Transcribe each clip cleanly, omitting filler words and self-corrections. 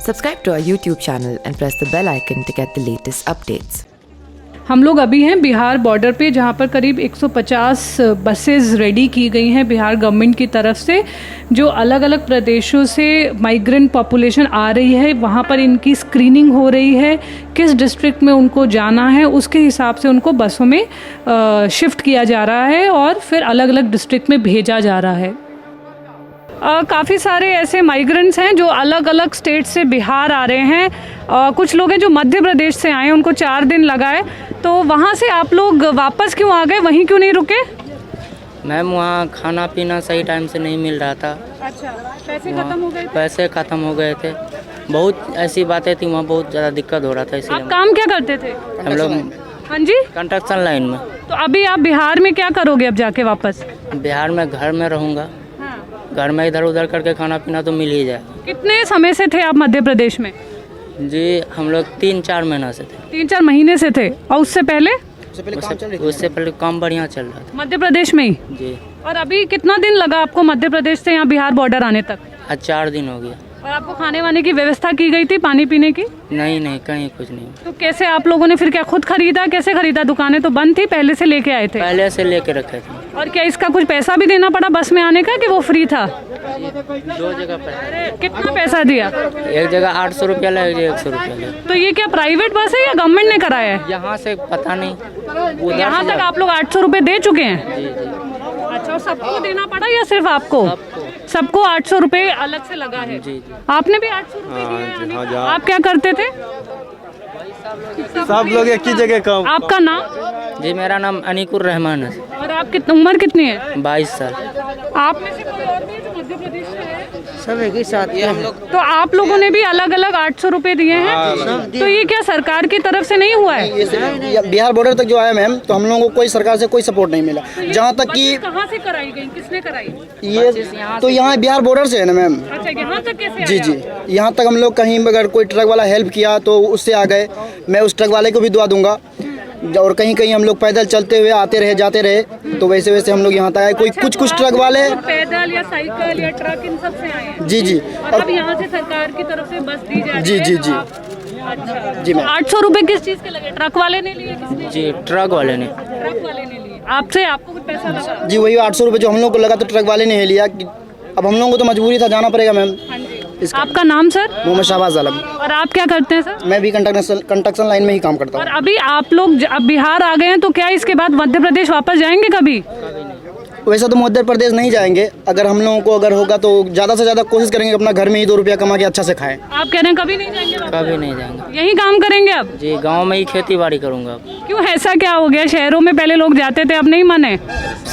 Subscribe to our YouTube channel and press the bell icon to get the latest updates. हम लोग अभी हैं Bihar border पे, जहाँ पर करीब 150 बसेस रेडी की गई हैं बिहार गवर्नमेंट की तरफ से, जो अलग अलग प्रदेशों से माइग्रेंट पॉपुलेशन आ रही है। वहाँ पर इनकी स्क्रीनिंग हो रही है, किस डिस्ट्रिक्ट में उनको जाना है उसके हिसाब से उनको बसों में शिफ्ट किया जा रहा है और फिर अलग अलग डिस्ट्रिक्ट में भेजा जा रहा है। काफ़ी सारे ऐसे माइग्रेंट्स हैं जो अलग अलग स्टेट से बिहार आ रहे हैं। कुछ लोग हैं जो मध्य प्रदेश से आए हैं, उनको 4 दिन लगा है। तो वहाँ से आप लोग वापस क्यों आ गए, वहीं क्यों नहीं रुके? मैम वहाँ खाना पीना सही टाइम से नहीं मिल रहा था। अच्छा, पैसे खत्म हो गए थे? पैसे ख़त्म हो गए थे, बहुत ऐसी बातें थी, वहाँ बहुत ज़्यादा दिक्कत हो रहा था। इसलिए आप काम क्या करते थे? हम लोग हाँ जी, कंस्ट्रक्शन लाइन में। तो अभी आप बिहार में क्या करोगे अब जाके वापस? बिहार में घर में रहूँगा, घर में इधर उधर करके खाना पीना तो मिल ही जाए। कितने समय से थे आप मध्य प्रदेश में? जी हम लोग 3-4 महीना से थे। 3-4 महीने से थे। और उससे पहले उससे पहले काम बढ़िया चल रहा था मध्य प्रदेश में ही? जी। और अभी कितना दिन लगा आपको मध्य प्रदेश से यहाँ बिहार बॉर्डर आने तक? आज 4 दिन हो गया। और आपको खाने वाने की व्यवस्था की गई थी, पानी पीने की? नहीं कहीं कुछ नहीं। तो कैसे आप लोगों ने फिर क्या खुद खरीदा, कैसे खरीदा? दुकानें तो बंद थी, पहले से लेके आए थे? पहले से लेके रखे थे। और क्या इसका कुछ पैसा भी देना पड़ा बस में आने का कि वो फ्री था? 2 जगह पर। कितना पैसा दिया? एक जगह 800 रुपया लगा, एक जगह 100 रुपया लगा। तो ये क्या प्राइवेट बस है या गवर्नमेंट ने कराया है? यहाँ से पता नहीं, यहाँ तक आप लोग 800 रुपये दे चुके हैं? जी। अच्छा, और सबको देना पड़ा या सिर्फ आपको? सबको 800 रुपये अलग से लगा है। जी। आपने भी 800 रुपये दिए हैं? आप क्या करते थे? सब लोग एक ही जगह काम। आपका नाम? जी मेरा नाम अनीकुर रहमान है। और आप कितनी उम्र कितनी है? 22 साल। आप में से कोई और भी जो मध्य प्रदेश से है? सब एक ही साथ हम लोग। तो आप लोगों ने भी अलग अलग 800 रुपये दिए हैं? तो ये क्या सरकार की तरफ से नहीं हुआ है? बिहार बॉर्डर तक जो आया मैम, तो हम लोगों को कोई सरकार से कोई सपोर्ट नहीं मिला। जहाँ तक कि कहाँ से कराई गई, किसने कराई? ये तो यहाँ बिहार बॉर्डर से है ना मैम। अच्छा, यहाँ तक कैसे जी आया? जी, यहाँ तक हम लोग कहीं अगर कोई ट्रक वाला हेल्प किया तो उससे आ गए। मैं उस ट्रक वाले को भी दुआ दूंगा। और कहीं कहीं हम लोग पैदल चलते हुए आते रहे जाते रहे, तो वैसे वैसे हम लोग यहाँ तक आए। कोई कुछ ट्रक वाले पैदल या साइकिल या ट्रक इन सब से आए हैं? जी। और अब यहाँ से सरकार की तरफ से बस दी जा रही है? जी। अच्छा जी मैम। 800 रुपये किस चीज़ के लगे? ट्रक वाले ने लिए? किसने? जी ट्रक वाले ने। ट्रक वाले ने लिए। आपसे आपको कुछ पैसा लगा? जी वही 800 रुपये जो हम लोग को लगा तो ट्रक वाले ने लिया। अब हम लोगों को तो मजबूरी था, जाना पड़ेगा मैम। आपका नाम सर? मोहम्मद शाहबाज आलम। और आप क्या करते हैं सर? मैं भी कंस्ट्रक्शन लाइन में ही काम करता हूँ। और अभी आप लोग अब बिहार आ गए हैं, तो क्या इसके बाद मध्य प्रदेश वापस जाएंगे कभी? वैसा तो मध्य प्रदेश नहीं जाएंगे। अगर हम लोगों को अगर होगा तो ज़्यादा से ज़्यादा कोशिश करेंगे अपना घर में ही 2 रुपया कमा के अच्छा से खाएं। आप कह रहे हैं कभी नहीं जाएंगे वापस? कभी नहीं जाएंगे। यही काम करेंगे अब? जी गांव में ही खेती बाड़ी करूँगा अब। क्यों, ऐसा क्या हो गया? शहरों में पहले लोग जाते थे, अब नहीं माने?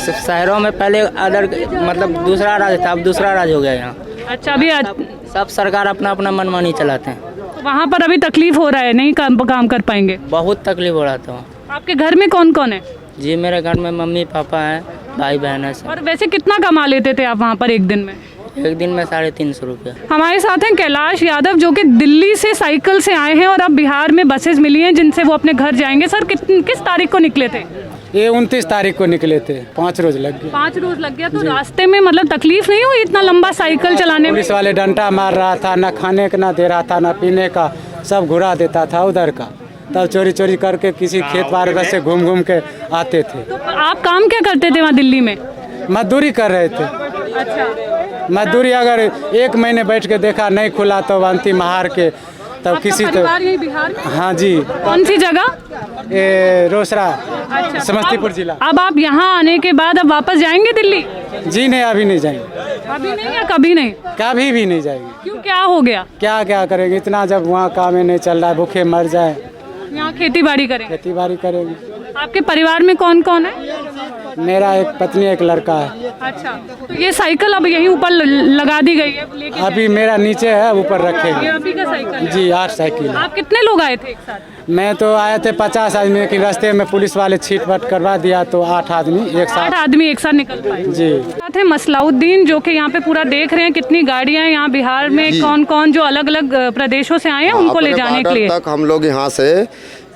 शहरों में पहले अदर मतलब दूसरा राज था, अब दूसरा राज हो गया यहाँ। अच्छा, अभी सब सरकार अपना अपना मनमानी चलाते हैं। वहाँ पर अभी तकलीफ हो रहा है, नहीं काम कर पाएंगे? बहुत तकलीफ हो रहा था वहाँ। आपके घर में कौन कौन है? जी मेरे घर में मम्मी पापा हैं, भाई बहन है। और वैसे कितना कमा लेते थे आप वहाँ पर एक दिन में? एक दिन में 350 रुपया। हमारे साथ हैं कैलाश यादव, जो कि दिल्ली से साइकिल से आए हैं और अब बिहार में बसेस मिली हैं जिनसे वो अपने घर जाएंगे। सर किस तारीख को निकले थे? ये 29 तारीख को निकले थे। 5 रोज लग गए। 5 रोज लग गया। तो रास्ते में मतलब तकलीफ नहीं हुई इतना लंबा साइकिल चलाने में? पुलिस वाले डंडा मार रहा था, ना खाने का ना दे रहा था, ना पीने का, सब घुरा देता था उधर का। तब चोरी करके किसी खेत बार से घूम के आते थे। तो आप काम क्या करते थे वहाँ दिल्ली में? मजदूरी कर रहे थे। अच्छा, मजदूरी अगर 1 महीने बैठ के देखा नहीं खुला तो अंतिम हार के तब किसी तो। यही बिहार में? हाँ जी। कौन सी जगह? ये रोसड़ा, अच्छा, समस्तीपुर जिला। अब आप यहाँ आने के बाद अब वापस जाएंगे दिल्ली? जी नहीं, अभी नहीं जाएंगे। अभी नहीं या कभी नहीं? कभी भी नहीं जाएंगे। क्यों, क्या हो गया? क्या करेंगे इतना, जब वहाँ काम ही नहीं चल रहा है, भूखे मर जाए। यहाँ खेती बाड़ी करेंगे? खेती बाड़ी करेंगे। आपके परिवार में कौन कौन है? मेरा एक पत्नी एक लड़का है। अच्छा, तो ये साइकिल अब यहीं ऊपर लगा दी गई है, लेके अभी मेरा नीचे है, ऊपर ये रखेंगे। अभी का साइकिल है? जी 8 साइकिल है। आप कितने लोग आए थे एक साथ? मैं तो आए थे 50 आदमी, लेकिन रास्ते में पुलिस वाले छीट फट करवा दिया तो 8 आदमी एक 8 साथ। आदमी एक साथ निकल पाए। जी। साथ है मसलाउद्दीन, जो कि यहाँ पे पूरा देख रहे हैं कितनी गाड़ियाँ हैं यहाँ बिहार में, कौन कौन जो अलग अलग प्रदेशों से आए हैं उनको ले जाने के लिए। तक हम लोग यहाँ से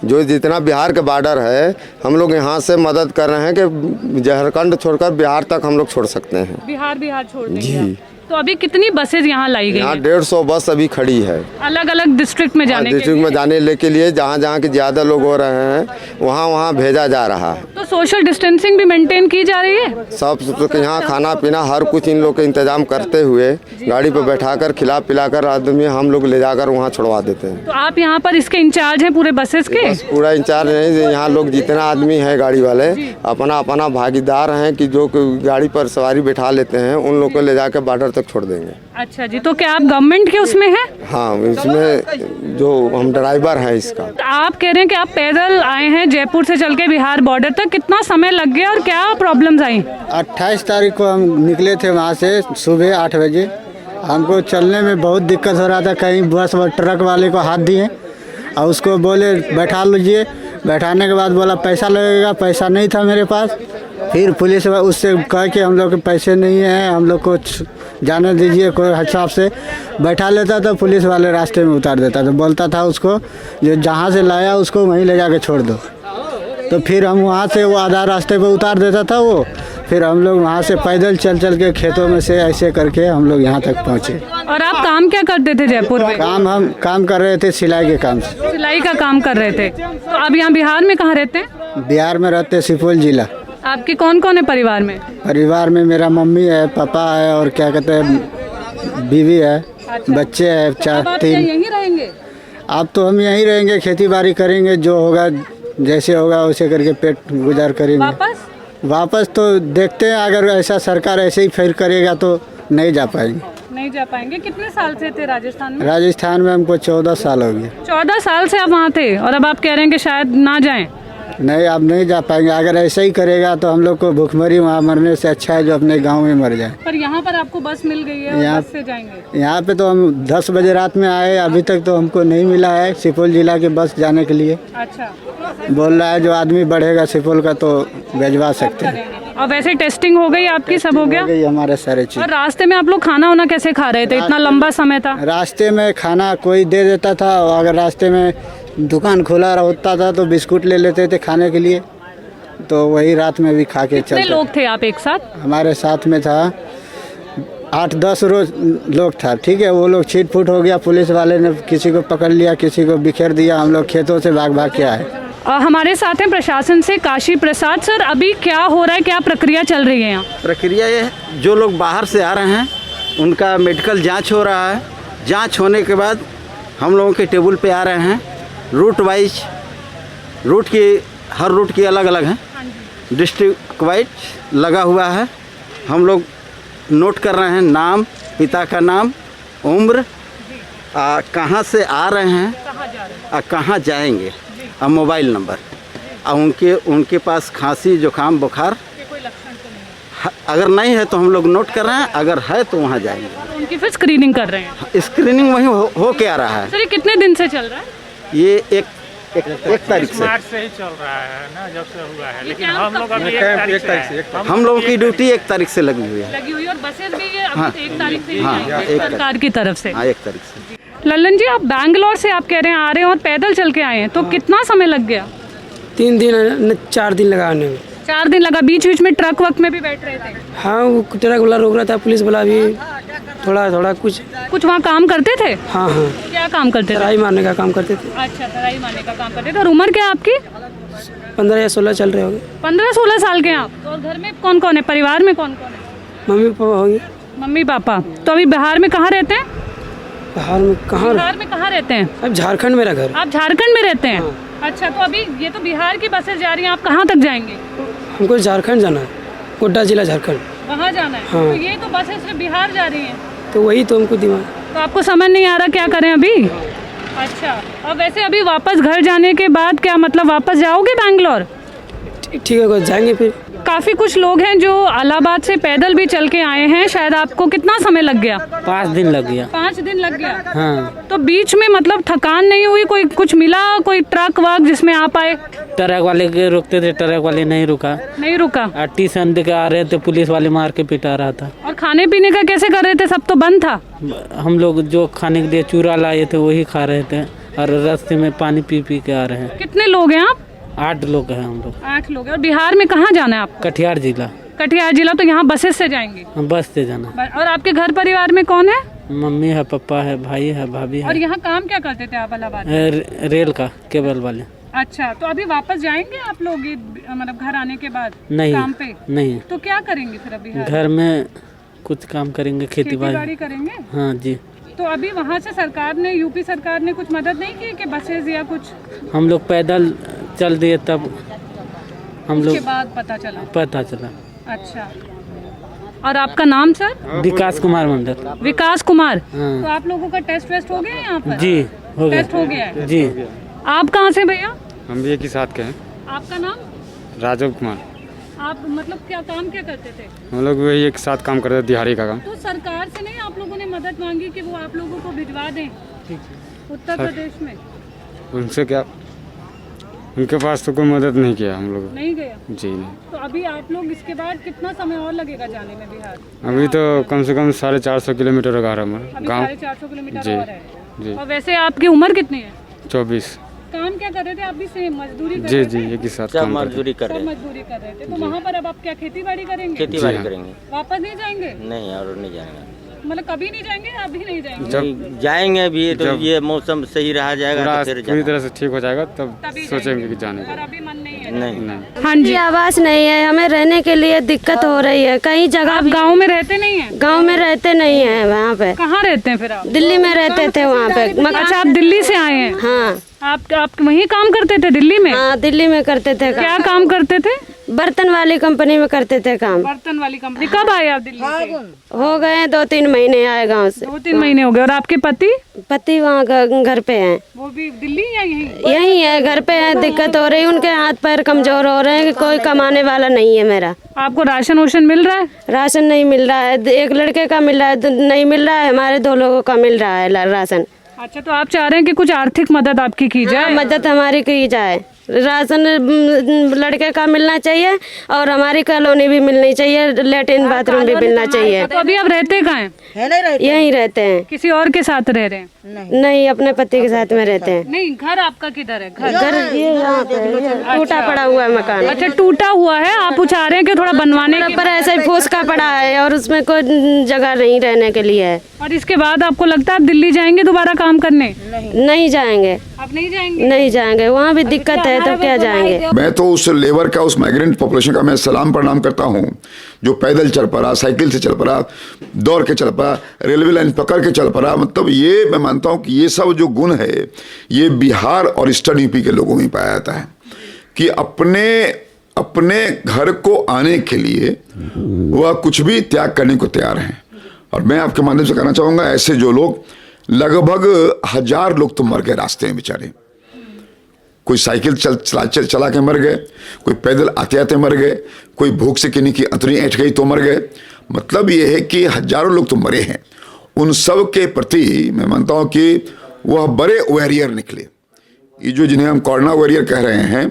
जो जितना बिहार का बॉर्डर है, हम लोग यहाँ से मदद कर रहे हैं कि झारखंड छोड़कर बिहार तक हम लोग छोड़ सकते हैं। बिहार छोड़ देंगे जी। तो अभी कितनी बसेज यहाँ लाई गई यहाँ हैं? 150 बस अभी खड़ी है अलग अलग डिस्ट्रिक्ट में जाने के डिस्ट्रिक्ट में लिए? जाने के लिए जहाँ जहाँ के ज़्यादा लोग हो रहे हैं वहाँ भेजा जा रहा है। तो सोशल डिस्टेंसिंग भी मेंटेन की जा रही है? सब तो यहाँ खाना पीना हर कुछ इन लोग का इंतजाम करते हुए गाड़ी पर बैठाकर खिला पिलाकर आदमी हम लोग ले जाकर वहाँ छुड़वा देते हैं। तो आप यहाँ पर इसके इंचार्ज हैं पूरे बसेस के? बस पूरा इंचार्ज नहीं, यहाँ लोग जितना आदमी है गाड़ी वाले अपना अपना भागीदार हैं कि जो गाड़ी पर सवारी बैठा लेते हैं उन लोग को ले जाकर बॉर्डर तक छोड़ देंगे। अच्छा जी, तो क्या आप गवर्नमेंट के उसमें हैं? हाँ, इसमें जो हम ड्राइवर हैं इसका। तो आप कह रहे हैं कि आप पैदल आए हैं जयपुर से चल के बिहार बॉर्डर तक, कितना समय लग गया और क्या प्रॉब्लम्स आई? 28 तारीख को हम निकले थे वहाँ से सुबह 8 बजे। हमको चलने में बहुत दिक्कत हो रहा था, कहीं बस व ट्रक वाले को हाथ दिए और उसको बोले बैठा लीजिए। बैठाने के बाद बोला पैसा लगेगा, पैसा नहीं था मेरे पास। फिर पुलिस उससे कह के हम लोग के पैसे नहीं हैं, हम लोग को जाने दीजिए, कोई हिसाब से बैठा लेता तो पुलिस वाले रास्ते में उतार देता तो बोलता था उसको जो जहाँ से लाया उसको वहीं ले जाके छोड़ दो। तो फिर हम वहाँ से वो आधा रास्ते पे उतार देता था वो। फिर हम लोग वहाँ से पैदल चल चल के खेतों में से ऐसे करके हम लोग यहाँ तक पहुँचे। और आप काम क्या करते थे जयपुर में? हम काम कर रहे थे सिलाई के काम से। सिलाई का काम कर रहे थे। तो अब यहाँ बिहार में कहाँ रहते हैं? बिहार में रहते सुपौल जिला। आपके कौन कौन है परिवार में? परिवार में मेरा मम्मी है, पापा है और क्या कहते हैं बीवी है, बच्चे हैं 4-3। यहीं रहेंगे? अब तो हम यहीं रहेंगे, खेती बाड़ी करेंगे, जो होगा जैसे होगा वैसे करके पेट गुजार करेंगे। वापस तो देखते हैं, अगर ऐसा सरकार ऐसे ही फिर करेगा तो नहीं जा पाएंगे। नहीं जा पाएंगे। कितने साल से थे राजस्थान में? राजस्थान में हमको 14 साल हो गए। 14 साल से आप वहाँ थे और अब आप कह रहे हैं कि शायद ना जाएं? नहीं, अब नहीं जा पाएंगे। अगर ऐसे ही करेगा तो हम लोग को भूखमरी वहाँ मरने से अच्छा है जो अपने गांव में मर जाए। पर यहाँ पर आपको बस मिल गई है और बस से जाएंगे? यहाँ पे तो हम 10 बजे रात में आए, अभी तक तो हमको नहीं मिला है सुपौल जिला के बस जाने के लिए। अच्छा, बोल रहा है जो आदमी बढ़ेगा सुपौल का तो भेजवा सकते हैं। और वैसे टेस्टिंग हो गई आपकी? सब हो गया? हो गई हमारे सारे चीज। और रास्ते में आप लोग खाना वाना कैसे खा रहे थे? इतना लंबा समय था। रास्ते में खाना कोई दे देता था, और अगर रास्ते में दुकान खुला होता था तो बिस्कुट ले लेते थे खाने के लिए, तो वही रात में भी खा के कितने चलते। लोग थे आप एक साथ? हमारे साथ में था 8-10 लोग था। ठीक है, वो लोग छीट फूट हो गया, पुलिस वाले ने किसी को पकड़ लिया, किसी को बिखेर दिया। हम लोग खेतों से भाग भाग के आए। हमारे साथ हैं प्रशासन से काशी प्रसाद सर। अभी क्या हो रहा है, क्या प्रक्रिया चल रही है यहाँ? प्रक्रिया ये है, जो लोग बाहर से आ रहे हैं उनका मेडिकल जांच हो रहा है। जांच होने के बाद हम लोगों के टेबल पे आ रहे हैं। रूट वाइज हर रूट की अलग अलग है, डिस्ट्रिक्ट वाइज लगा हुआ है। हम लोग नोट कर रहे हैं नाम, पिता का नाम, उम्र, कहाँ से आ रहे हैं और कहाँ जाएंगे, और मोबाइल नंबर, और उनके पास खांसी जुकाम बुखार अगर नहीं है तो हम लोग नोट कर रहे हैं, अगर है तो वहाँ जाएंगे। उनकी फिर स्क्रीनिंग कर रहे हैं? स्क्रीनिंग वहीं हो के आ रहा है। सर ये कितने दिन से चल रहा है? ये एक तारीख से ही चल रहा है ना, जब से हुआ है। लेकिन कैंप हम लोग अभी 1 तारीख से हम लोगों की ड्यूटी 1 तारीख से लगी हुई है। और बसेस भी ये हाँ। अभी 1 तारीख से हाँ, ही 1 सरकार की तरफ से। हाँ, 1 तारीख से। लल्लन जी, आप बैंगलोर से आप कह रहे हैं आ रहे हैं और पैदल चल के आए हैं, तो कितना समय लग गया? 3 दिन 4 दिन लगा आने में। 4 दिन लगा। बीच बीच में ट्रक वक्त में भी बैठ रहे थे? हाँ, वो ट्रक वाला रोक रहा था, पुलिस वाला भी थोड़ा कुछ वहाँ काम करते थे? हाँ। क्या काम करते थे? तराई मारने का काम करते थे। अच्छा, तराई मारने का काम करते थे। और उम्र क्या आपकी? 15 या 16 चल रहे होंगे। 15-16 साल के आप? और घर में कौन कौन है, परिवार में कौन कौन है? मम्मी पापा होंगे। Mummy papa. तो अभी बिहार में कहाँ रहते हैं? बिहार में कहाँ रहते हैं? अब झारखंड मेरा घर। आप झारखंड में रहते हैं? अच्छा, तो अभी ये तो बिहार की बसें जा रही हैं, आप कहाँ तक जाएंगे? हमको झारखंड जाना है, गोड्डा जिला झारखंड। वहाँ जाना है? हाँ। तो ये तो बसें सिर्फ बिहार जा रही हैं। तो वही तो हमको दिमाग। तो आपको समझ नहीं आ रहा क्या करें अभी? अच्छा, अब वैसे अभी वापस घर जाने के बाद क्या मतलब वापस जाओगे बैंगलोर? ठीक है, जाएंगे फिर। काफ़ी कुछ लोग हैं जो इलाहाबाद से पैदल भी चल के आए हैं। शायद आपको कितना समय लग गया? 5 दिन लग गया। 5 दिन लग गया? हाँ। तो बीच में मतलब थकान नहीं हुई? कोई कुछ मिला, कोई ट्रक वक जिसमें आप आए? ट्रक वाले के रोकते थे, ट्रक वाले नहीं रुका। नहीं रुका? टीशन दे के आ रहे थे, पुलिस वाले मार के पिटा रहा था। और खाने पीने का कैसे कर रहे थे? सब तो बंद था। हम लोग जो खाने के लिए चूरा लाए थे वही खा रहे थे, और रास्ते में पानी पी के आ रहे हैं। कितने लोग हैं आप? 8 लोग हैं हम लोग। 8 लोग हैं। और बिहार में कहाँ जाना है आपको? कटिहार जिला। कटिहार जिला, तो यहाँ बसेस से जाएंगे? बस से जाना। और आपके घर परिवार में कौन है? मम्मी है, पापा है, भाई है, भाभी है। और यहाँ काम क्या करते थे आप इलाहाबाद में? रेल का केबल वाले। अच्छा, तो अभी वापस जाएंगे आप लोग मतलब घर आने के बाद? नहीं, काम पे नहीं। तो क्या करेंगे फिर अभी? घर में कुछ काम करेंगे, खेती बाड़ी करेंगे। हाँ जी। तो अभी वहाँ से सरकार ने, यूपी सरकार ने कुछ मदद नहीं की कि बसेस या कुछ? हम लोग पैदल चल दिए, तब हम लोग बाद पता चला। अच्छा, और आपका नाम सर? विकास कुमार मंडल। विकास कुमार। हाँ। तो आप लोगों का टेस्ट वेस्ट हो गया यहाँ पर? जी हो गया। टेस्ट हो गया है जी। आप कहाँ से भैया? हम भी एक ही साथ के हैं। आपका नाम? राजीव कुमार। आप मतलब क्या काम क्या करते थे? हम लोग वही एक साथ काम करते थे, दिहाड़ी का काम। तो सरकार से नहीं आप लोगों ने मदद मांगी कि वो आप लोगों को भिजवा दें उत्तर प्रदेश में? उनसे क्या, उनके पास तो कोई मदद नहीं किया हम लोग। नहीं गया? जी नहीं। तो अभी आप लोग इसके बाद कितना समय और लगेगा जाने में बिहार? अभी तो कम से कम 450 किलोमीटर होगा हमारा गाँव। 450 किलोमीटर जी और है। जी। और वैसे आपकी उम्र कितनी है? 24। काम क्या कर रहे थे आप भी? सेम मजदूरी कर जी रहे जी, थे? एक ही साथ काम मजदूरी कर रहे सब हैं। मजदूरी कर रहे थे। तो वहाँ पर अब आप क्या खेती बाड़ी करेंगे? खेती बाड़ी करेंगे। वापस नहीं जाएंगे? नहीं, और नहीं जाएंगे। मतलब कभी नहीं जाएंगे? अभी नहीं जाएंगे? जब जाएंगे अभी तो ये मौसम सही रहा जाएगा तो फिर पूरी तरह से ठीक हो जाएगा तब तभी सोचेंगे कि जाने और अभी मन नहीं है? नहीं। हाँ जी। आवास नहीं है, हमें रहने के लिए दिक्कत हो रही है। कई जगह आप गाँव में रहते नहीं है? गांव में रहते नहीं है। वहाँ पे कहाँ रहते हैं फिर आप? दिल्ली में रहते थे वहाँ पे। अच्छा, आप दिल्ली से आए हैं? हाँ। आप वहीं काम करते थे दिल्ली में? हाँ, दिल्ली में करते थे। क्या काम करते थे? बर्तन वाली कंपनी में करते थे काम। बर्तन वाली कंपनी। कब आए आप दिल्ली से? हो गए 2-3 महीने आए गांव से। 2-3 महीने हो गए। और आपके पति? पति वहाँ घर पे हैं। वो भी दिल्ली या यहीं? यही है, घर पे है। दिक्कत हो रही है, उनके हाथ पैर कमजोर हो रहे हैं कि कोई कमाने वाला नहीं है मेरा। आपको राशन वाशन मिल रहा है? राशन नहीं मिल रहा है। एक लड़के का मिल रहा है, नहीं मिल रहा है। हमारे 2 लोगों का मिल रहा है राशन। अच्छा, तो आप चाह रहे हैं कि कुछ आर्थिक मदद आपकी की जाए? मदद हमारी की जाए। राशन लड़के का मिलना चाहिए और हमारी कॉलोनी भी मिलनी चाहिए, लेटरिन बाथरूम भी मिलना चाहिए। तो अभी आप रहते कहाँ हैं? यहीं रहते हैं। किसी और के साथ रह रहे हैं? नहीं, अपने पति के साथ में रहते हैं। नहीं, घर आपका किधर है? घर ये यहाँ पे टूटा पड़ा हुआ है मकान। अच्छा, टूटा हुआ है। आप चाह रहे हैं कि थोड़ा बनवाने के? पर ऐसे ही फूस का पड़ा है और उसमें कोई जगह नहीं रहने के लिए है। और इसके बाद आपको लगता है आप दिल्ली जाएंगे दोबारा काम करने? नहीं जाएंगे। आप नहीं जाएंगे? नहीं जाएंगे, वहाँ भी दिक्कत है तो क्या जाएंगे। मैं तो उस लेबर का, उस माइग्रेंट पॉपुलेशन का मैं सलाम प्रणाम करता हूँ जो पैदल चल पड़ा, साइकिल से चल पड़ा, दौड़ के चल पड़ा, रेलवे लाइन पकड़ के चल पड़ा। मतलब ये मैं मानता हूँ कि ये सब जो गुण है ये बिहार और ईस्टर्न यूपी के लोगों में पाया जाता है कि अपने घर को आने के लिए वह कुछ भी त्याग करने को तैयार हैं। और मैं आपके माध्यम से कहना चाहूँगा, ऐसे जो लोग लगभग 1000 लोग तो मर गए रास्ते में बेचारे। कोई साइकिल चला के मर गए, कोई पैदल आते आते मर गए, कोई भूख से किन्हीं की अंतरी ऐंठ गई तो मर गए। मतलब ये है कि हजारों लोग तो मरे हैं। उन सब के प्रति मैं मानता हूँ कि वह बड़े वॉरियर निकले। ये जो जिन्हें हम कोरोना वॉरियर कह रहे हैं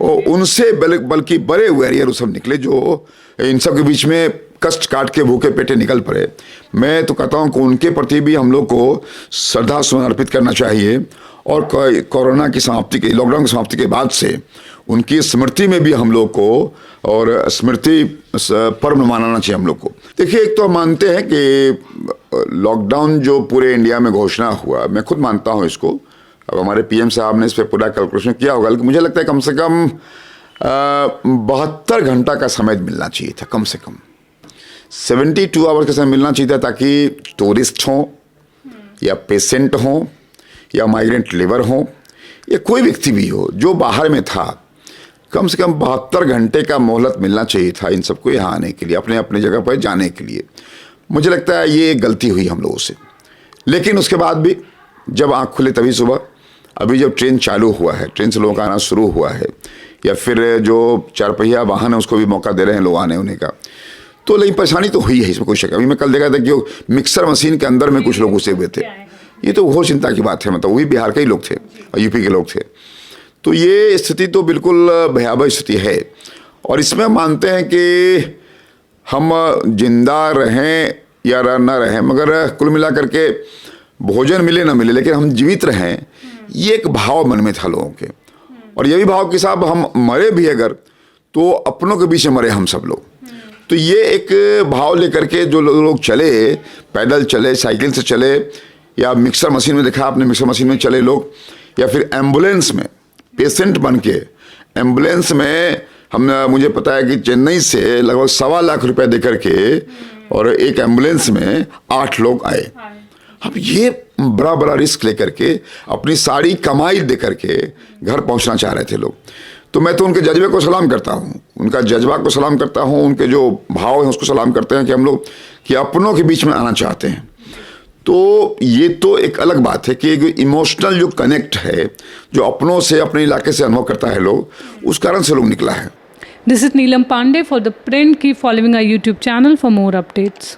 वो उनसे बल्कि बड़े वॉरियर सब निकले जो इन सब के बीच में कष्ट काट के भूखे पेटे निकल पड़े। मैं तो कहता हूँ कि उनके प्रति भी हम लोग को श्रद्धा सुमन अर्पित करना चाहिए और कोरोना की समाप्ति के, लॉकडाउन की समाप्ति के बाद से उनकी स्मृति में भी हम लोग को और स्मृति पर्व मनाना चाहिए हम लोग को। देखिए, एक तो हम मानते हैं कि लॉकडाउन जो पूरे इंडिया में घोषणा हुआ, मैं खुद मानता हूँ इसको। अब हमारे पीएम साहब ने इस पर पूरा कैलकुलेशन किया होगा, लेकिन मुझे लगता है कम से कम 72 घंटा का समय मिलना चाहिए था। कम से कम 72 आवर्स का समय मिलना चाहिए था ताकि टूरिस्ट हों या पेशेंट हों या माइग्रेंट लेबर हों या कोई व्यक्ति भी हो जो बाहर में था, कम से कम 72 घंटे का मोहलत मिलना चाहिए था इन सबको यहाँ आने के लिए, अपने अपने जगह पर जाने के लिए। मुझे लगता है ये गलती हुई हम लोगों से। लेकिन उसके बाद भी जब आँख खुले तभी सुबह, अभी जब ट्रेन चालू हुआ है, ट्रेन से लोगों का आना शुरू हुआ है, या फिर जो 4 पहिया वाहन है उसको भी मौका दे रहे हैं लोग आने होने का, तो लेकिन परेशानी तो हुई है, इसमें कोई शक। अभी मैं कल देखा था कि मिक्सर मशीन के अंदर में कुछ लोग घुसे हुए थे। ये तो घोर चिंता की बात है। मतलब वही बिहार के ही लोग थे और यूपी के लोग थे। तो ये स्थिति तो बिल्कुल भयावह स्थिति है। और इसमें मानते हैं कि हम जिंदा रहें या न रहें, मगर कुल मिला करके भोजन मिले ना मिले लेकिन हम जीवित रहें, ये एक भाव मन में था लोगों के। और ये भी भाव कि साहब हम मरे भी अगर तो अपनों के बीच में मरे हम सब लोग, तो ये एक भाव लेकर के जो लोग चले, पैदल चले, साइकिल से चले, या मिक्सर मशीन में देखा आपने, मिक्सर मशीन में चले लोग, या फिर एम्बुलेंस में पेशेंट बन के एम्बुलेंस में मुझे पता है कि चेन्नई से लगभग 1.25 लाख रुपए दे करके और एक एम्बुलेंस में 8 लोग आए। अब ये बड़ा बड़ा रिस्क लेकर के अपनी सारी कमाई दे करके घर पहुंचना चाह रहे थे लोग। तो मैं तो उनके जज्बे को सलाम करता हूँ, उनका जज्बा को सलाम करता हूँ, उनके जो भाव हैं उसको सलाम करते हैं कि हम लोग कि अपनों के बीच में आना चाहते हैं। तो ये तो एक अलग बात है कि एक इमोशनल जो कनेक्ट है, जो अपनों से, अपने इलाके से अनुभव करता है लोग, उस कारण से लोग निकला है। This is Neelam Pandey for the print. Keep following our YouTube channel for more updates.